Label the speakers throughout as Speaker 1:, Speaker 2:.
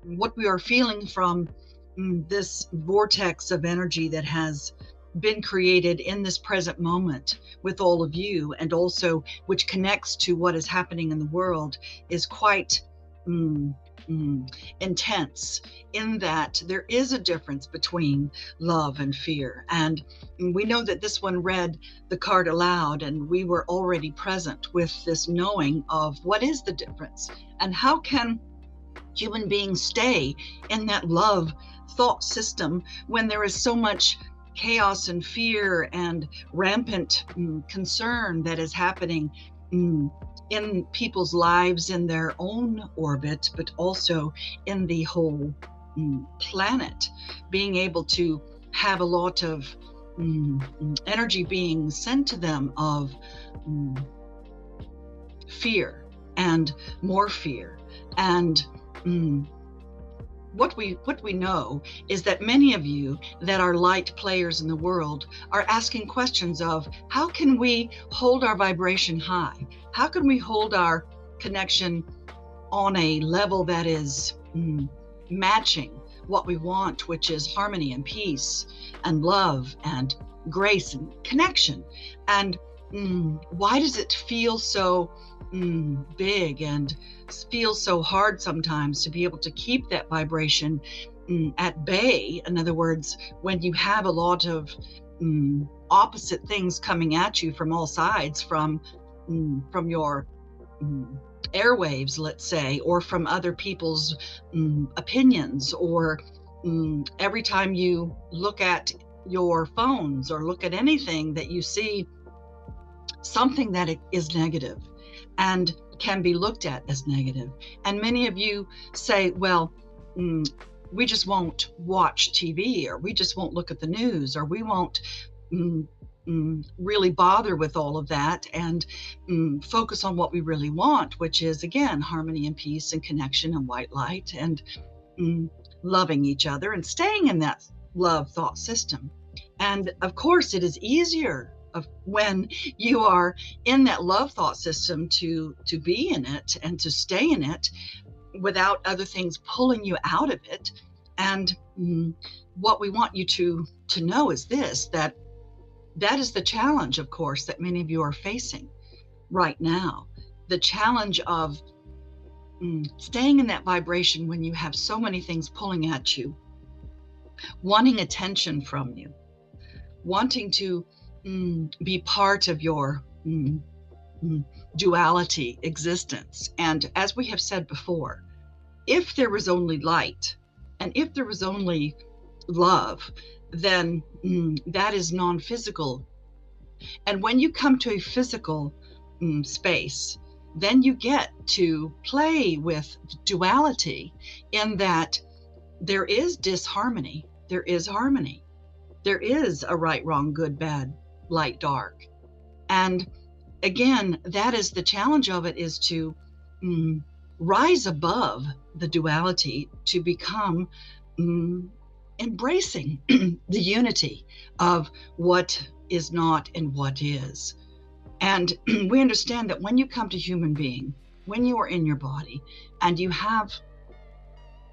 Speaker 1: what we are feeling from this vortex of energy that has been created in this present moment with all of you, and also which connects to what is happening in the world, is quite intense, in that there is a difference between love and fear. And we know that this one read the card aloud, and we were already present with this knowing of what is the difference, and how can human beings stay in that love thought system when there is so much chaos and fear and rampant concern that is happening in people's lives, in their own orbit, but also in the whole planet. Being able to have a lot of energy being sent to them of fear and more fear. And what we know is that many of you that are light players in the world are asking questions of, how can we hold our vibration high? How can we hold our connection on a level that is matching what we want, which is harmony and peace and love and grace and connection? And why does it feel so big and feel so hard sometimes to be able to keep that vibration at bay? In other words, when you have a lot of opposite things coming at you from all sides, from your airwaves, let's say, or from other people's opinions, or every time you look at your phones or look at anything, that you see something that is negative and can be looked at as negative. And many of you say, well, we just won't watch TV, or we just won't look at the news, or we won't really bother with all of that, and focus on what we really want, which is, again, harmony and peace and connection and white light, and loving each other and staying in that love thought system. And of course, it is easier when you are in that love thought system to be in it and to stay in it without other things pulling you out of it. And what we want you to know is this, that is the challenge, of course, that many of you are facing right now. The challenge of staying in that vibration when you have so many things pulling at you, wanting attention from you, wanting to be part of your duality existence. And as we have said before, if there was only light and if there was only love, then that is non-physical. And when you come to a physical space, then you get to play with duality, in that there is disharmony, there is harmony, there is a right, wrong, good, bad, light, dark. And again, that is the challenge of it, is to rise above the duality, to become embracing the unity of what is not and what is. And we understand that when you come to human being, when you are in your body and you have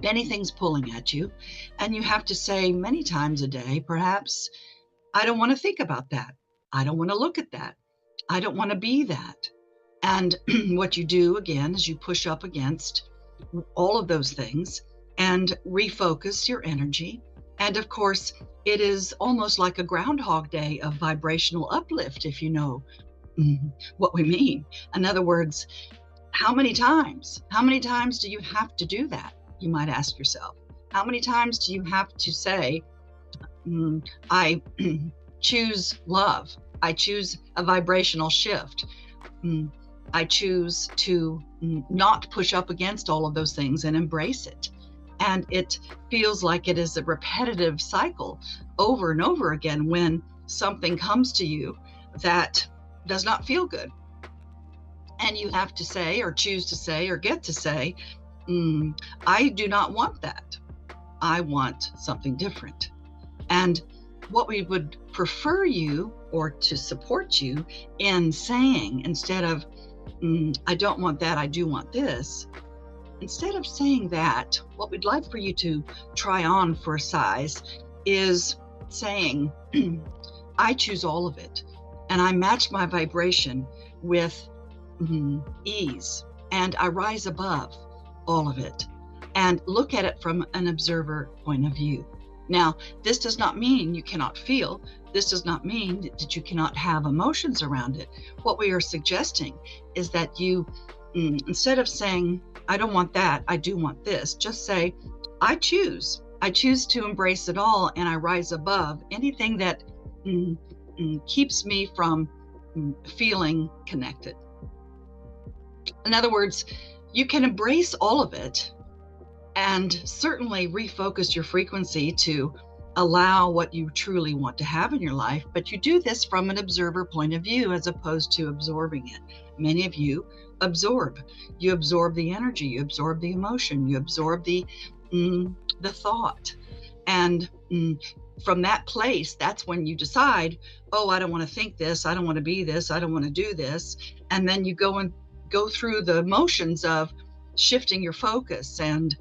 Speaker 1: many things pulling at you, and you have to say many times a day, perhaps, I don't want to think about that. I don't want to look at that. I don't want to be that. And what you do, again, is you push up against all of those things and refocus your energy. And of course, it is almost like a Groundhog Day of vibrational uplift, if you know what we mean. In other words, how many times do you have to do that? You might ask yourself. How many times do you have to say, I choose love. I choose a vibrational shift. I choose to not push up against all of those things and embrace it. And it feels like it is a repetitive cycle over and over again when something comes to you that does not feel good. And you have to say, or choose to say, or get to say, I do not want that. I want something different. And what we would prefer you, or to support you in saying, instead of, I don't want that, I do want this, instead of saying that, what we'd like for you to try on for a size is saying, I choose all of it, and I match my vibration with ease, and I rise above all of it and look at it from an observer point of view. Now, this does not mean you cannot feel. This does not mean that you cannot have emotions around it. What we are suggesting is that you, instead of saying, I don't want that, I do want this, just say, I choose. I choose to embrace it all, and I rise above anything that keeps me from feeling connected. In other words, you can embrace all of it and certainly refocus your frequency to allow what you truly want to have in your life, but you do this from an observer point of view as opposed to absorbing it. Many of you absorb. You absorb the energy, you absorb the emotion, you absorb the thought. And from that place, that's when you decide, oh, I don't want to think this, I don't want to be this, I don't want to do this. And then you go through the motions of shifting your focus, and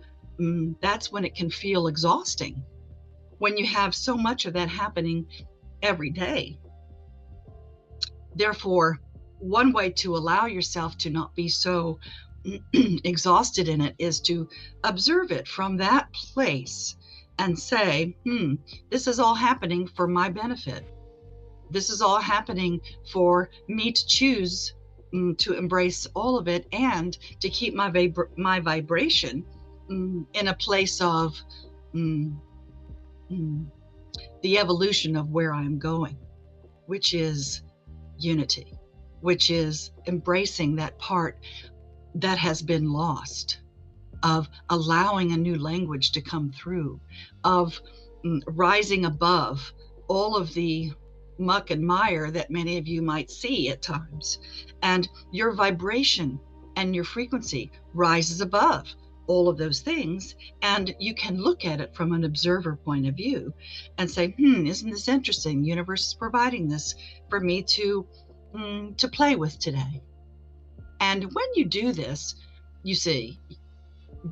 Speaker 1: that's when it can feel exhausting, when you have so much of that happening every day. Therefore, one way to allow yourself to not be so exhausted in it is to observe it from that place and say, this is all happening for my benefit. This is all happening for me to choose to embrace all of it and to keep my vibration in a place of the evolution of where I'm going, which is unity, which is embracing that part that has been lost, of allowing a new language to come through, of rising above all of the muck and mire that many of you might see at times. And your vibration and your frequency rises above all of those things, and you can look at it from an observer point of view and say, isn't this interesting? Universe is providing this for me to play with today. And when you do this, you see,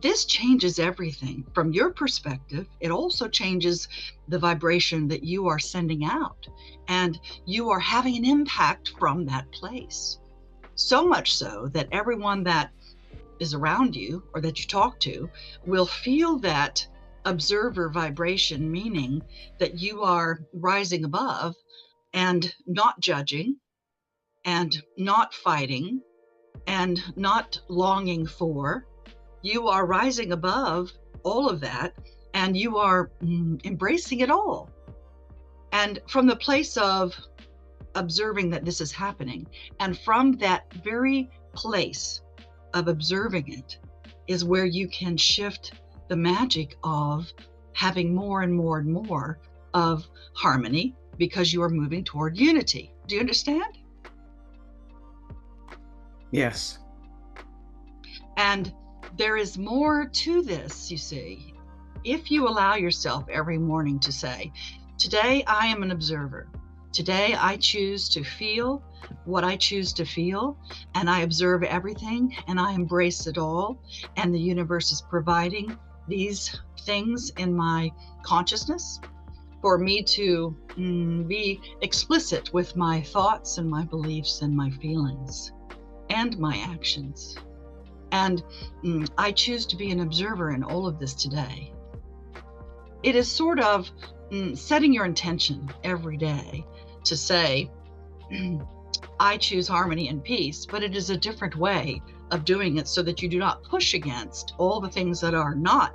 Speaker 1: this changes everything from your perspective. It also changes the vibration that you are sending out, and you are having an impact from that place. So much so that everyone that is around you or that you talk to will feel that observer vibration, meaning that you are rising above and not judging and not fighting and not longing for. You are rising above all of that, and you are embracing it all. And from the place of observing that this is happening, and from that very place of observing it, is where you can shift the magic of having more and more and more of harmony, because you are moving toward unity. Do you understand?
Speaker 2: Yes.
Speaker 1: And there is more to this, you see. If you allow yourself every morning to say, today I am an observer. Today I choose to feel what I choose to feel, and I observe everything, and I embrace it all, and the universe is providing these things in my consciousness for me to be explicit with my thoughts and my beliefs and my feelings and my actions. And I choose to be an observer in all of this today. It is sort of setting your intention every day to say, I choose harmony and peace, but it is a different way of doing it so that you do not push against all the things that are not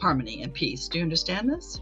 Speaker 1: harmony and peace. Do you understand this?